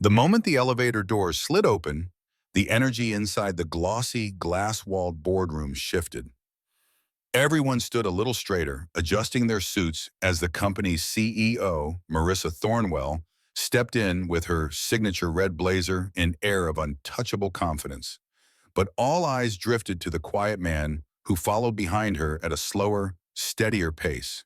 The moment the elevator doors slid open, the energy inside the glossy, glass-walled boardroom shifted. Everyone stood a little straighter, adjusting their suits as the company's CEO, Marissa Thornwell, stepped in with her signature red blazer and air of untouchable confidence. But all eyes drifted to the quiet man who followed behind her at a slower, steadier pace.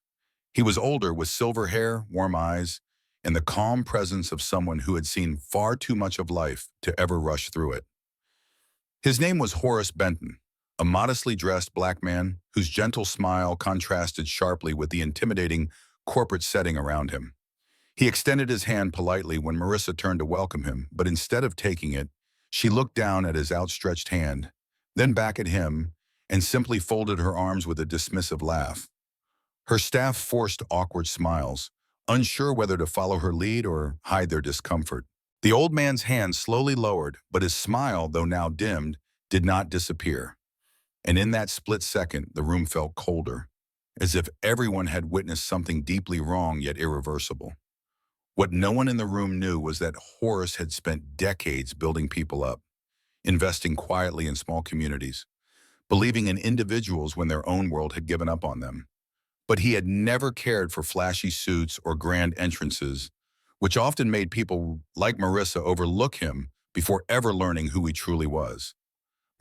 He was older, with silver hair, warm eyes, and the calm presence of someone who had seen far too much of life to ever rush through it. His name was Horace Benton, a modestly dressed black man whose gentle smile contrasted sharply with the intimidating corporate setting around him. He extended his hand politely when Marissa turned to welcome him, but instead of taking it, she looked down at his outstretched hand, then back at him, and simply folded her arms with a dismissive laugh. Her staff forced awkward smiles, unsure whether to follow her lead or hide their discomfort. The old man's hand slowly lowered, but his smile, though now dimmed, did not disappear. And in that split second, the room felt colder, as if everyone had witnessed something deeply wrong yet irreversible. What no one in the room knew was that Horace had spent decades building people up, investing quietly in small communities, believing in individuals when their own world had given up on them. But he had never cared for flashy suits or grand entrances, which often made people like Marissa overlook him before ever learning who he truly was.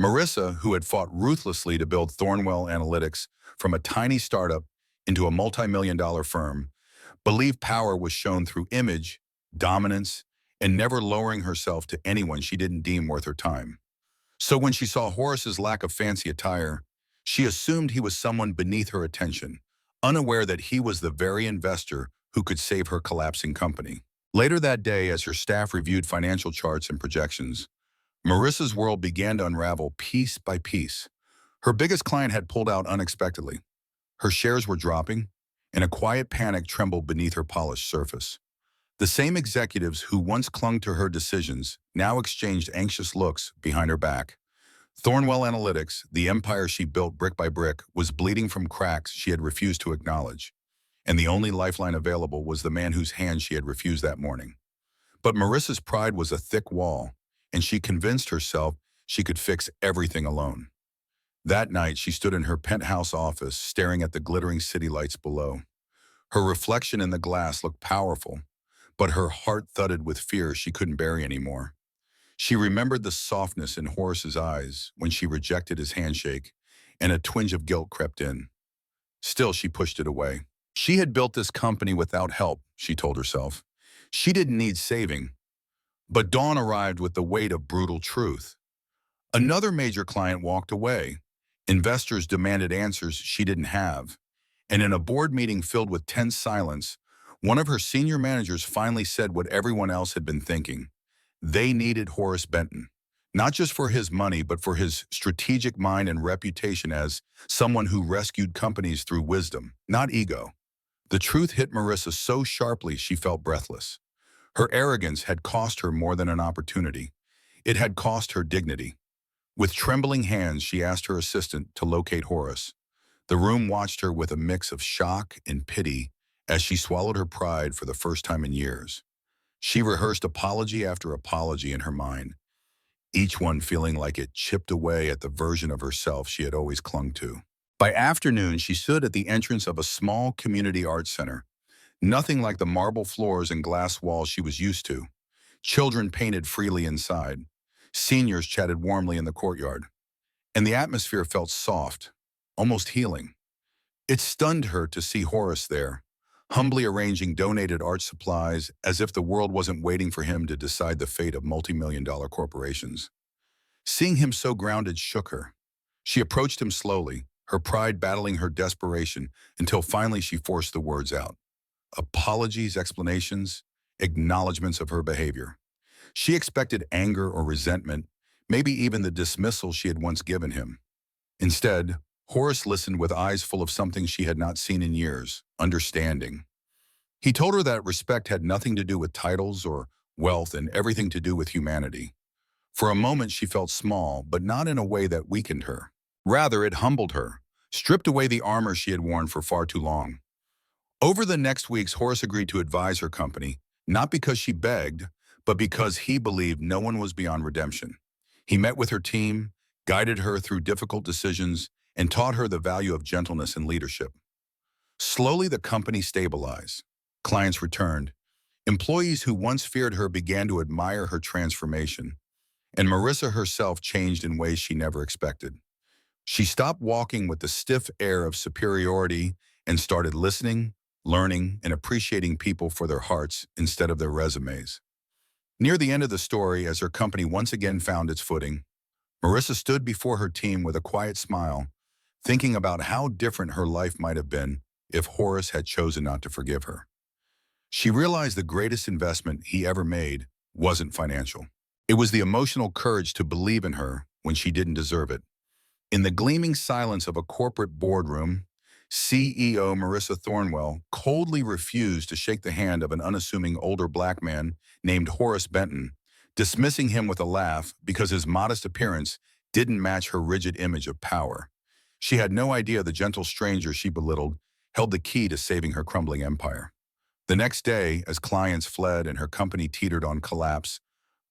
Marissa, who had fought ruthlessly to build Thornwell Analytics from a tiny startup into a multi-million-dollar firm, believed power was shown through image, dominance, and never lowering herself to anyone she didn't deem worth her time. So when she saw Horace's lack of fancy attire, she assumed he was someone beneath her attention, unaware that he was the very investor who could save her collapsing company. Later that day, as her staff reviewed financial charts and projections, Marissa's world began to unravel piece by piece. Her biggest client had pulled out unexpectedly. Her shares were dropping, and a quiet panic trembled beneath her polished surface. The same executives who once clung to her decisions now exchanged anxious looks behind her back. Thornwell Analytics, the empire she built brick by brick, was bleeding from cracks she had refused to acknowledge, and the only lifeline available was the man whose hand she had refused that morning. But Marissa's pride was a thick wall, and she convinced herself she could fix everything alone. That night, she stood in her penthouse office, staring at the glittering city lights below. Her reflection in the glass looked powerful, but her heart thudded with fear she couldn't bury anymore. She remembered the softness in Horace's eyes when she rejected his handshake, and a twinge of guilt crept in. Still, she pushed it away. She had built this company without help, she told herself. She didn't need saving. But dawn arrived with the weight of brutal truth. Another major client walked away. Investors demanded answers she didn't have. And in a board meeting filled with tense silence, one of her senior managers finally said what everyone else had been thinking. They needed Horace Benton, not just for his money, but for his strategic mind and reputation as someone who rescued companies through wisdom, not ego. The truth hit Marissa so sharply she felt breathless. Her arrogance had cost her more than an opportunity. It had cost her dignity. With trembling hands, she asked her assistant to locate Horace. The room watched her with a mix of shock and pity as she swallowed her pride for the first time in years. She rehearsed apology after apology in her mind, each one feeling like it chipped away at the version of herself she had always clung to. By afternoon, she stood at the entrance of a small community arts center. Nothing like the marble floors and glass walls she was used to. Children painted freely inside. Seniors chatted warmly in the courtyard. And the atmosphere felt soft, almost healing. It stunned her to see Horace there, humbly arranging donated art supplies as if the world wasn't waiting for him to decide the fate of multi-million-dollar corporations. Seeing him so grounded shook her. She approached him slowly, her pride battling her desperation, until finally she forced the words out. Apologies, explanations, acknowledgments of her behavior. She expected anger or resentment, maybe even the dismissal she had once given him. Instead, Horace listened with eyes full of something she had not seen in years, understanding. He told her that respect had nothing to do with titles or wealth and everything to do with humanity. For a moment she felt small, but not in a way that weakened her. Rather, it humbled her, stripped away the armor she had worn for far too long. Over the next weeks, Horace agreed to advise her company, not because she begged, but because he believed no one was beyond redemption. He met with her team, guided her through difficult decisions, and taught her the value of gentleness and leadership. Slowly, the company stabilized. Clients returned. Employees who once feared her began to admire her transformation, and Marissa herself changed in ways she never expected. She stopped walking with the stiff air of superiority and started listening, learning, and appreciating people for their hearts instead of their resumes. Near the end of the story, as her company once again found its footing, Marissa stood before her team with a quiet smile, thinking about how different her life might have been if Horace had chosen not to forgive her. She realized the greatest investment he ever made wasn't financial. It was the emotional courage to believe in her when she didn't deserve it. In the gleaming silence of a corporate boardroom, CEO Marissa Thornwell coldly refused to shake the hand of an unassuming older black man named Horace Benton, dismissing him with a laugh because his modest appearance didn't match her rigid image of power. She had no idea the gentle stranger she belittled held the key to saving her crumbling empire. The next day, as clients fled and her company teetered on collapse,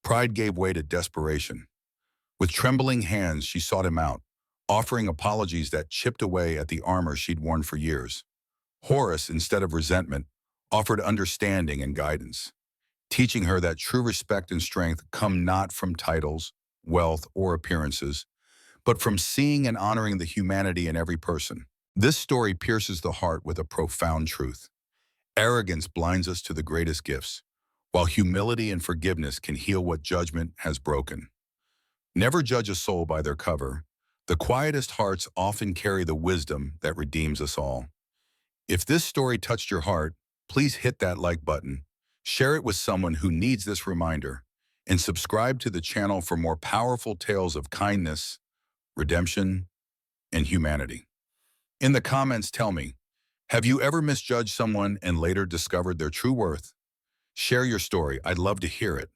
pride gave way to desperation. With trembling hands, she sought him out, offering apologies that chipped away at the armor she'd worn for years. Horace, instead of resentment, offered understanding and guidance, teaching her that true respect and strength come not from titles, wealth, or appearances, but from seeing and honoring the humanity in every person. This story pierces the heart with a profound truth. Arrogance blinds us to the greatest gifts, while humility and forgiveness can heal what judgment has broken. Never judge a soul by their cover. The quietest hearts often carry the wisdom that redeems us all. If this story touched your heart, please hit that like button, share it with someone who needs this reminder, and subscribe to the channel for more powerful tales of kindness, redemption, and humanity. In the comments, tell me, have you ever misjudged someone and later discovered their true worth? Share your story. I'd love to hear it.